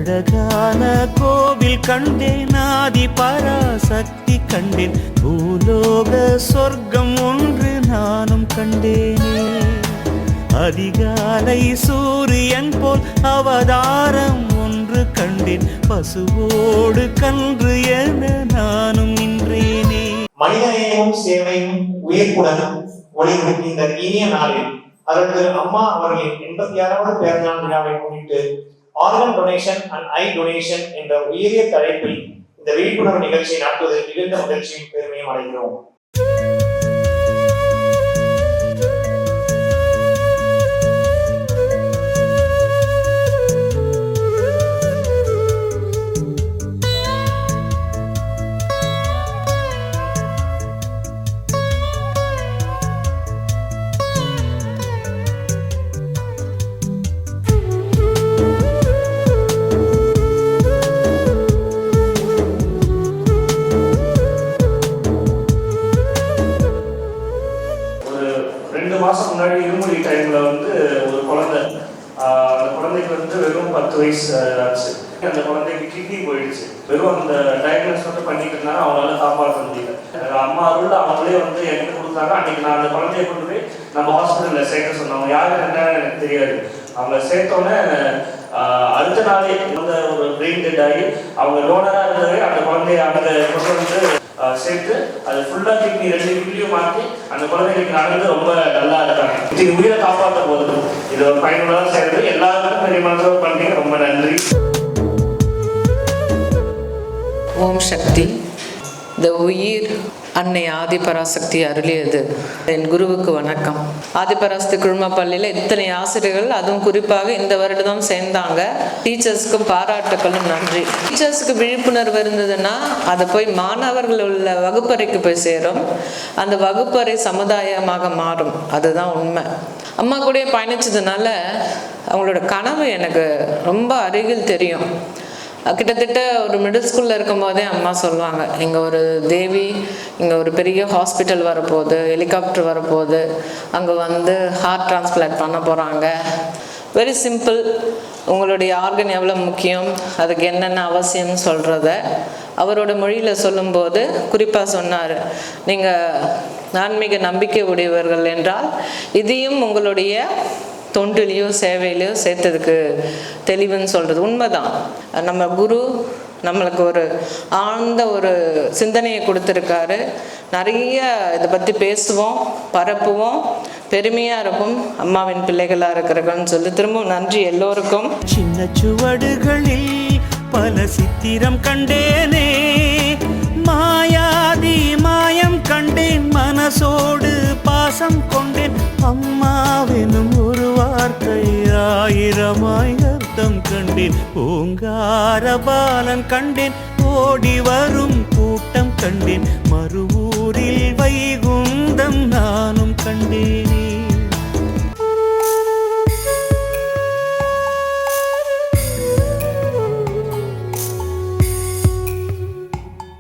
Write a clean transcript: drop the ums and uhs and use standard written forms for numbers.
அழகான கோவில் கண்டேன், ஆதி பராசக்தி கண்டேன், பூலோக சொர்க்கம் ஒன்று நானும் கண்டேனே. அதிகாலை சூரியன் போல் அவதாரம் ஒன்று கண்டேன், பசுவோடு கன்று என நானும் நின்றேனே. மனிதநேயமும் சேவையும் உயிர்ப்புடனும் ஒளிரும் இந்த இனிய நாளில் அதற்கு அம்மா அவர்களின் 86வது பிறந்தநாள் விழாவை முன்னிட்டு organ donation and I donation என்ற உயரிய தலைப்பில் இந்த விழிப்புணர்வு நிகழ்ச்சியை நடத்துவதில் மிகுந்த மகிழ்ச்சியும் பெருமையும் அடைகிறோம். மாதம் முன்னாடி இருமொழி டைமில் ஒரு குழந்தை, அந்த குழந்தைக்கு வெறும் 10 வயசு ஆச்சு. அந்த குழந்தைக்கு கிட்னி போயிடுச்சு. வெறும் அந்த டயக்னோஸ் மட்டும் பண்ணிட்டு இருந்தாங்க, அவங்களால காப்பாற்ற முடியல. அம்மா அருள் அவங்களே என்கிட்ட கொடுத்தாங்க. அன்றைக்கி நான் அந்த குழந்தைய கொண்டு போய் நம்ம ஹாஸ்பிட்டலில் சேர்க்க சொன்னோம். யார் என்னன்னு எனக்கு தெரியாது. அவங்க சேர்த்தோன்னே அடுத்த நாளே ஒரு பிரெயின் டெட் ஆகி அவங்க டோனராக இருந்தவே அந்த குழந்தைய அங்கே கொண்டு சேர்த்து அது ஃபுல்லாக கிட்னி 2 கிட்னியும் மாற்றி அந்த குழந்தைகளுக்கு நடந்து ரொம்ப நல்லா இருக்காங்க. இது உயிரை காப்பாற்ற போகுது. இது ஒரு பயனுள்ளதாக சேர்ந்து எல்லாருக்கும் பெரிய மனசு பண்ணீங்க. ரொம்ப நன்றி. ஓம் சக்தி. இந்த உயிர் அன்னை ஆதிபராசக்தி அருளியது. என் குருவுக்கு வணக்கம். ஆதிபராசக்தி குழும பள்ளியில் இத்தனை ஆசிரியர்கள், அதுவும் குறிப்பாக இந்த வருடம் சேர்ந்தாங்க. டீச்சர்ஸ்க்கும் பாராட்டுக்களும் நன்றி. டீச்சர்ஸுக்கு விழிப்புணர்வு இருந்ததுன்னா அதை போய் மாணவர்கள் உள்ள வகுப்பறைக்கு போய் சேரும். அந்த வகுப்பறை சமுதாயமாக மாறும். அதுதான் உண்மை. அம்மா கூட பயணிச்சதுனால அவங்களோட கனவு எனக்கு ரொம்ப அருகில் தெரியும். கிட்டத்தட்ட ஒரு மிடில் ஸ்கூலில் இருக்கும் போதே அம்மா சொல்லுவாங்க, இங்கே ஒரு தேவி, இங்கே ஒரு பெரிய ஹாஸ்பிட்டல் வரப்போகுது, ஹெலிகாப்டர் வரப்போகுது, அங்கே ஹார்ட் டிரான்ஸ்பிளான்ட் பண்ண போகிறாங்க. Very simple. உங்களுடைய ஆர்கன் எவ்வளோ முக்கியம், அதுக்கு என்னென்ன அவசியம்னு சொல்கிறத அவரோட மொழியில் சொல்லும்போது குறிப்பாக சொன்னார், நீங்கள் ஆன்மீக நம்பிக்கை உடையவர்கள் என்றால் இதையும் உங்களுடைய தொண்டிலையோ சேவையிலையோ சேர்த்ததுக்கு தெளிவுன்னு சொல்கிறது உண்மைதான். நம்ம குரு நம்மளுக்கு ஒரு ஆழ்ந்த ஒரு சிந்தனையை கொடுத்துருக்காரு. நிறைய இதை பற்றி பேசுவோம், பரப்புவோம், பெருமையாக இருக்கும் அம்மாவின் பிள்ளைகளாக இருக்கிறவங்கன்னு சொல்லி திரும்பவும் நன்றி எல்லோருக்கும். சின்ன சுவடுகளில் பல சித்திரம் கண்டேனே, மாயாதி மாயம் கண்டேன், மனசோடு பாசம் கொண்டேன், அம்மாவெனும் ஒரு வார்த்தை ஆயிரமாய் அர்த்தம் கண்டேன், ஓங்கார பாலன் கண்டேன், ஓடி வரும் கூட்டம் கண்டேன், மறுவூரில் வைகுந்தம் நானும் கண்டேனே.